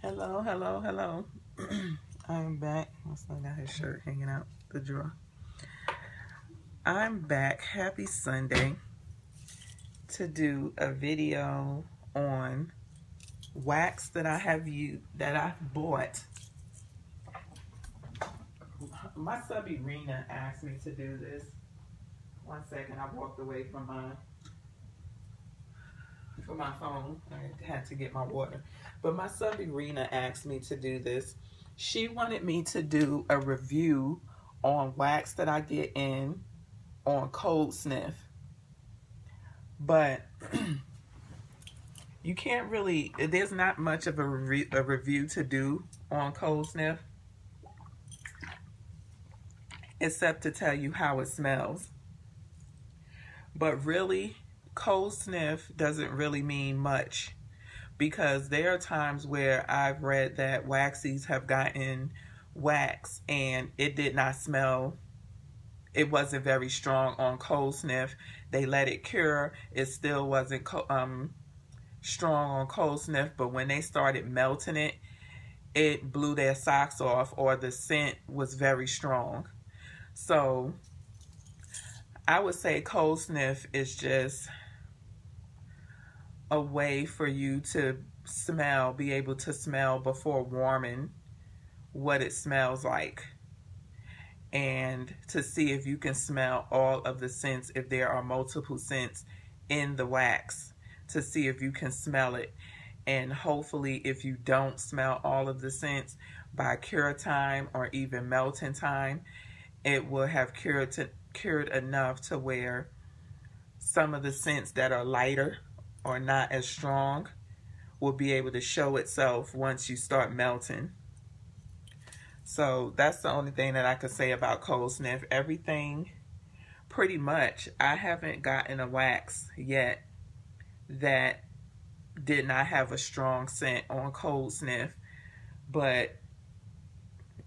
Hello, hello, hello. I'm back. My son got his shirt hanging out the drawer. I'm back. Happy Sunday to do a video on wax that I bought. My subby Rena asked me to do this. One second, I walked away from my phone. I had to get my water. But my subby Rena asked me to do this. She wanted me to do a review on wax that I get in on cold sniff. But you can't really, there's not much of a review to do on cold sniff except to tell you how it smells. But really, cold sniff doesn't really mean much, because there are times where I've read that waxies have gotten wax and it did not smell, it wasn't very strong on cold sniff. They let it cure, it still wasn't strong on cold sniff, but when they started melting it, it blew their socks off, or the scent was very strong. So I would say cold sniff is just a way for you to smell, be able to smell before warming what it smells like, and to see if you can smell all of the scents, if there are multiple scents in the wax, to see if you can smell it. And hopefully, if you don't smell all of the scents, by cure time or even melting time, it will have cured enough to where some of the scents that are lighter or not as strong will be able to show itself once you start melting. So that's the only thing that I could say about cold sniff. Everything, pretty much, I haven't gotten a wax yet that did not have a strong scent on cold sniff, but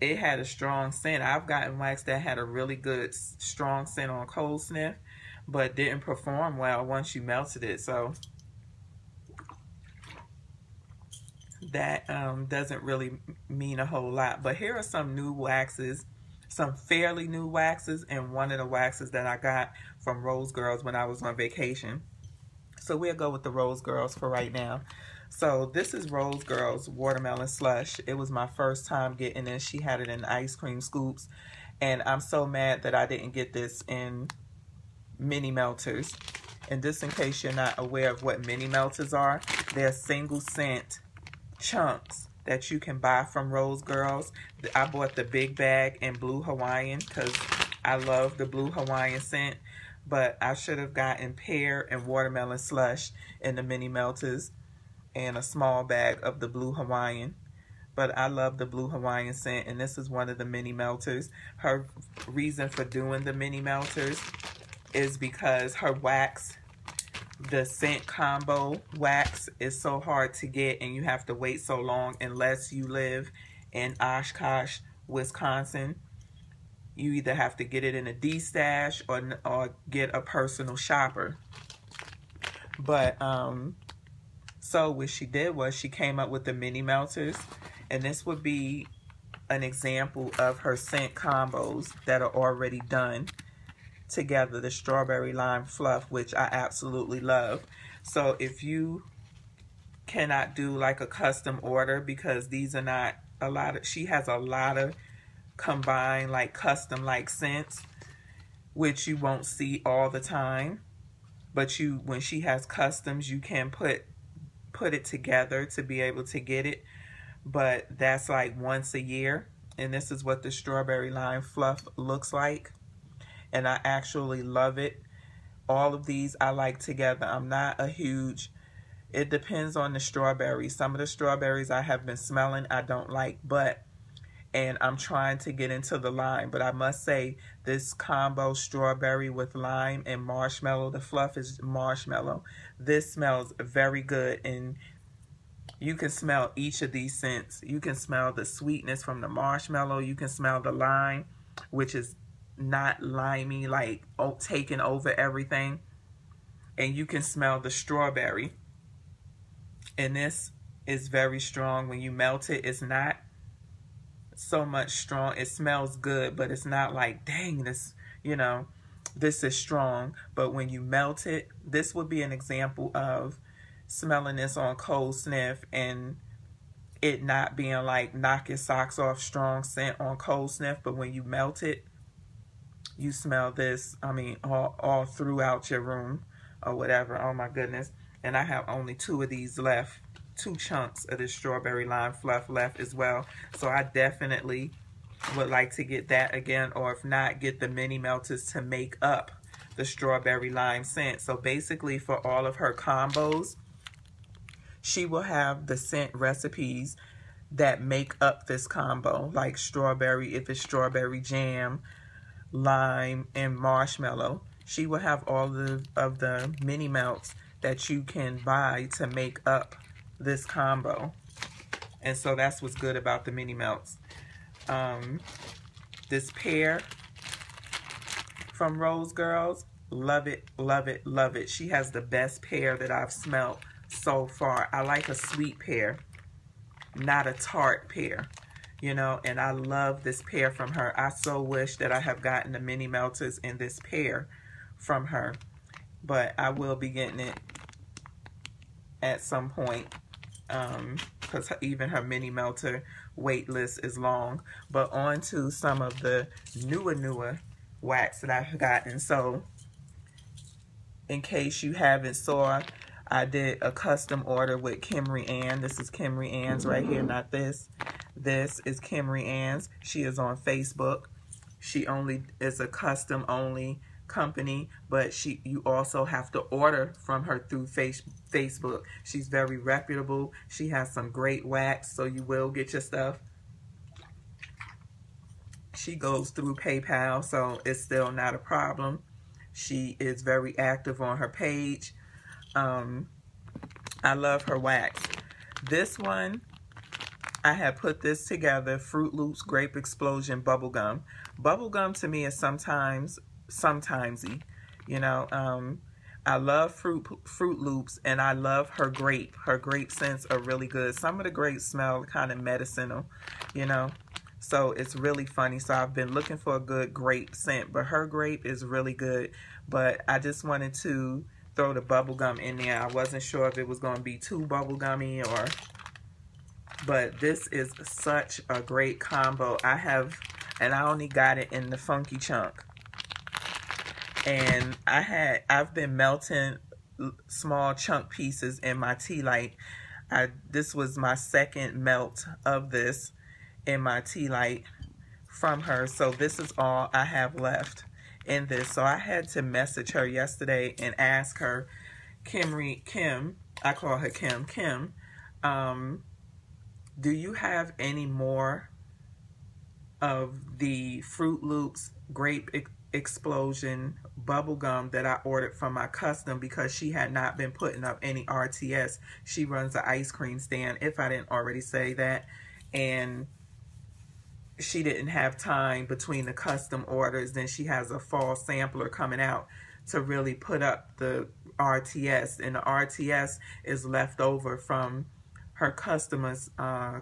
it had a strong scent. I've gotten wax that had a really good strong scent on cold sniff, but didn't perform well once you melted it. So that doesn't really mean a whole lot. But here are some new waxes, some fairly new waxes, and one of the waxes that I got from Rose Girls when I was on vacation. So we'll go with the Rose Girls for right now. So this is Rose Girls Watermelon Slush. It was my first time getting this. She had it in ice cream scoops, and I'm so mad that I didn't get this in mini melters. And just in case you're not aware of what mini melters are, they're single scent chunks that you can buy from Rose Girls. I bought the big bag in Blue Hawaiian because I love the Blue Hawaiian scent, but I should have gotten pear and watermelon slush in the mini melters and a small bag of the Blue Hawaiian. But I love the Blue Hawaiian scent, and this is one of the mini melters. Her reason for doing the mini melters is because her wax, the scent combo wax, is so hard to get, and you have to wait so long unless you live in Oshkosh, Wisconsin. You either have to get it in a D-stash or get a personal shopper. But so what she did was she came up with the mini melters, and this would be an example of her scent combos that are already done together. The strawberry lime fluff, which I absolutely love. So if you cannot do like a custom order, because these are not a lot of, she has a lot of combined like custom like scents, which you won't see all the time, but you, when she has customs, you can put it together to be able to get it, but that's like once a year. And this is what the strawberry lime fluff looks like, and I actually love it. All of these I like together. I'm not a huge, it depends on the strawberries. Some of the strawberries I have been smelling I don't like, and I'm trying to get into the lime. But I must say, this combo strawberry with lime and marshmallow, the fluff is marshmallow. This smells very good, and you can smell each of these scents. You can smell the sweetness from the marshmallow. You can smell the lime, which is not limey, like taking over everything. And you can smell the strawberry. And this is very strong. When you melt it, it's not so much strong. It smells good, but it's not like, dang, this, you know, this is strong. But when you melt it, this would be an example of smelling this on cold sniff and it not being like knock your socks off strong scent on cold sniff. But when you melt it, you smell this, I mean, all throughout your room or whatever. Oh my goodness. And I have only 2 of these left, 2 chunks of this strawberry lime fluff left as well. So I definitely would like to get that again, or if not, get the mini melters to make up the strawberry lime scent. So basically for all of her combos, she will have the scent recipes that make up this combo, like strawberry, if it's strawberry jam, lime, and marshmallow. She will have all of the mini melts that you can buy to make up this combo. And so that's what's good about the mini melts. This pear from Rose Girls, love it, love it, love it. She has the best pear that I've smelled so far. I like a sweet pear, not a tart pear, you know, and I love this pear from her. I so wish that I have gotten the mini melters in this pear from her, but I will be getting it at some point, because even her mini melter wait list is long. But on to some of the newer wax that I've gotten. So in case you haven't saw, I did a custom order with Kimry Ann. This is Kimry Ann's right here, not this. This is Kimry Ann's. She is on Facebook. She only is a custom only company, but you also have to order from her through Facebook. She's very reputable. She has some great wax, so you will get your stuff. She goes through PayPal, so it's still not a problem. She is very active on her page. I love her wax. This one, I have put this together, Fruit Loops Grape Explosion Bubblegum. Bubblegum to me is sometimesy, you know. I love Fruit Loops, and I love her grape. Her grape scents are really good. Some of the grapes smell kind of medicinal, you know. So it's really funny. So I've been looking for a good grape scent, but her grape is really good. But I just wanted to throw the bubblegum in there. I wasn't sure if it was going to be too bubblegummy or... But this is such a great combo. And I only got it in the funky chunk. And I've been melting small chunk pieces in my tea light. This was my second melt of this in my tea light from her. So this is all I have left in this. So I had to message her yesterday and ask her, Kim, I call her Kim, do you have any more of the Fruit Loops Grape Explosion bubblegum that I ordered from my custom, because she had not been putting up any RTS. She runs an ice cream stand, if I didn't already say that, and she didn't have time between the custom orders. Then she has a fall sampler coming out to really put up the RTS, and the RTS is left over from her customers'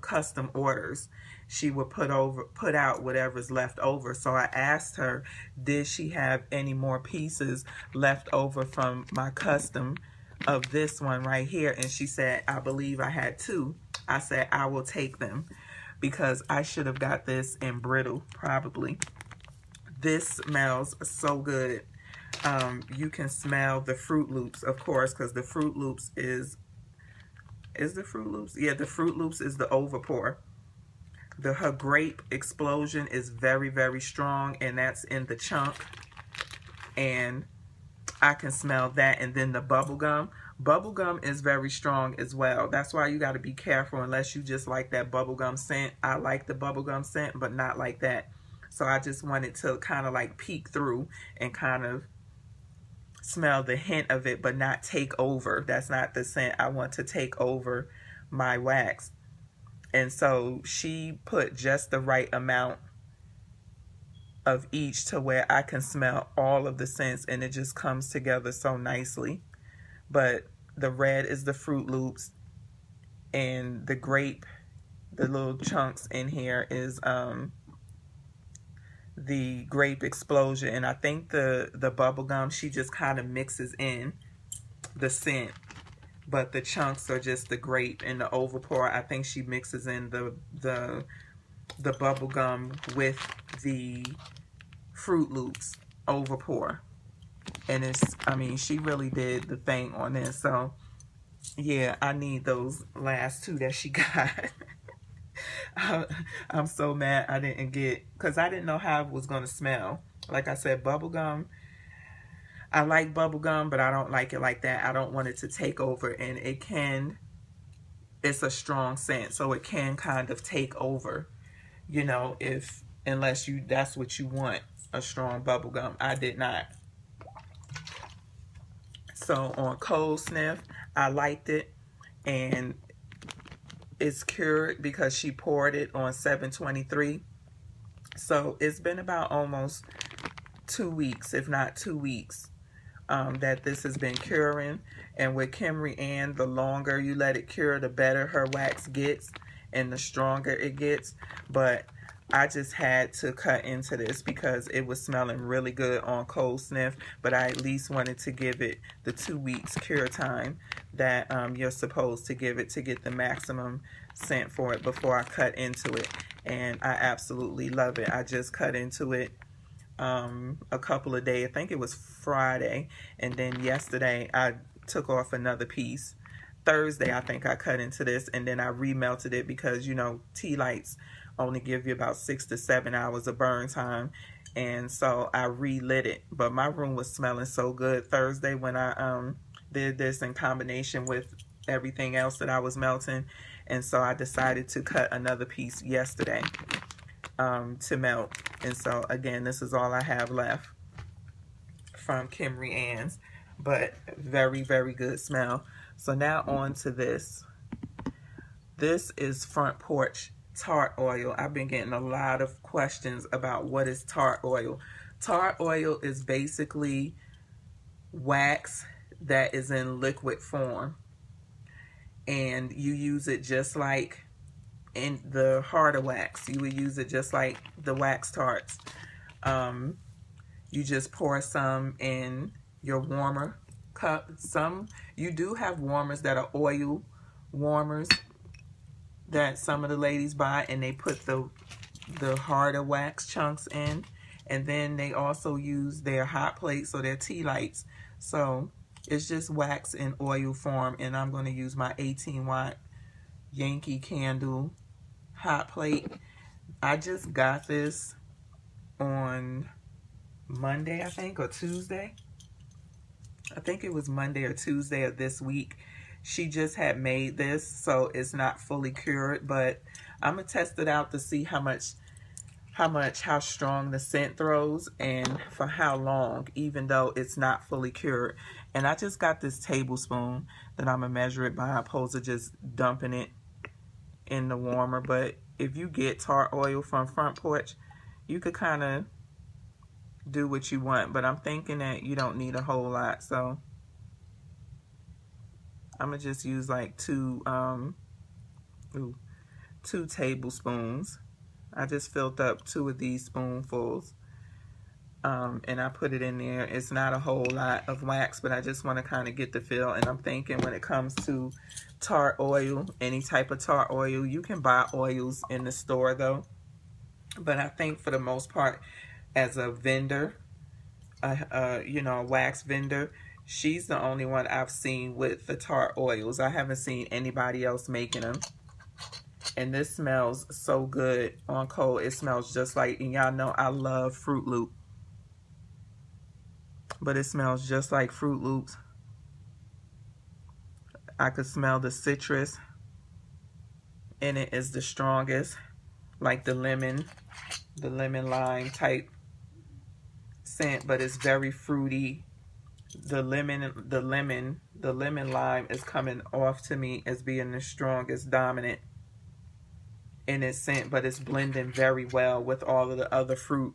custom orders. She would put out whatever's left over. So I asked her, did she have any more pieces left over from my custom of this one right here? And she said, I believe I had 2. I said, I will take them, because I should have got this in brittle, probably. This smells so good. You can smell the Fruit Loops, of course, because the Fruit Loops is the Fruit Loops? Yeah, the Fruit Loops is the overpour. Her Grape Explosion is very, very strong, and that's in the chunk. And I can smell that. And then the bubblegum. Bubblegum is very strong as well. That's why you got to be careful unless you just like that bubblegum scent. I like the bubblegum scent, but not like that. So I just wanted to kind of like peek through and kind of smell the hint of it, but not take over. That's not the scent I want to take over my wax. And so she put just the right amount of each to where I can smell all of the scents, and it just comes together so nicely. But the red is the Fruit Loops, And the grape, the little chunks in here is the grape explosion. And I think the bubble gum, she just kind of mixes in the scent, but the chunks are just the grape. And the overpour, I think she mixes in the bubble gum with the Fruit Loops overpour. And it's, I mean, she really did the thing on this. So yeah, I need those last two that she got. I'm so mad I didn't get, because I didn't know how it was going to smell. Like I said, bubblegum, I like bubblegum, but I don't like it like that. I don't want it to take over, and it's a strong scent, so it can kind of take over, you know, unless that's what you want, a strong bubblegum. I did not. So on cold sniff, I liked it, and it's cured because she poured it on 7/23. So it's been about almost 2 weeks, if not 2 weeks, that this has been curing. And with Kimry Ann, the longer you let it cure, the better her wax gets and the stronger it gets. But I just had to cut into this because it was smelling really good on cold sniff, but I at least wanted to give it the 2 weeks cure time that you're supposed to give it to get the maximum scent for it before I cut into it. And I absolutely love it. I just cut into it a couple of days. I think it was Friday, and then yesterday I took off another piece. Thursday I think I cut into this, and then I remelted it because, you know, tea lights only give you about 6 to 7 hours of burn time, and so I relit it. But my room was smelling so good Thursday when I did this in combination with everything else that I was melting, and so I decided to cut another piece yesterday to melt. And so again, this is all I have left from Kimry Ann's, but very, very good smell. So now on to this. This is Front Porch Tart Oil. I've been getting a lot of questions about what is tart oil. Tart oil is basically wax that is in liquid form, and you use it just like in the harder wax. You would use it just like the wax tarts. You just pour some in your warmer cup. You do have warmers that are oil warmers that some of the ladies buy, and they put the harder wax chunks in, and then they also use their hot plates or their tea lights. So it's just wax in oil form, and I'm going to use my 18-watt Yankee Candle hot plate. I just got this on Monday, I think, or Tuesday. I think it was Monday or Tuesday of this week. She just had made this, so it's not fully cured, but I'm gonna test it out to see how strong the scent throws and for how long, even though it's not fully cured. And I just got this tablespoon that I'm gonna measure it by, opposed to just dumping it in the warmer. But if you get tart oil from Front Porch, you could kind of do what you want, but I'm thinking that you don't need a whole lot, so I'm gonna just use like two tablespoons. I just filled up 2 of these spoonfuls, and I put it in there. It's not a whole lot of wax, but I just want to kind of get the feel. And I'm thinking when it comes to tart oil, any type of tart oil, you can buy oils in the store though, but I think for the most part, as a vendor, you know, a wax vendor, she's the only one I've seen with the tart oils. I haven't seen anybody else making them. And this smells so good on cold. It smells just like, and y'all know I love Fruit Loop, but it smells just like Fruit Loops. I could smell the citrus in it is the strongest, like the lemon lime type scent, but it's very fruity. The lemon lime is coming off to me as being the strongest dominant in its scent, but it's blending very well with all of the other fruit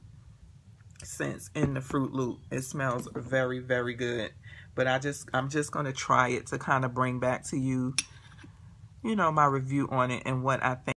scents in the Fruit Loop. It smells very, very good. But I'm just going to try it to kind of bring back to you you know, my review on it and what I think.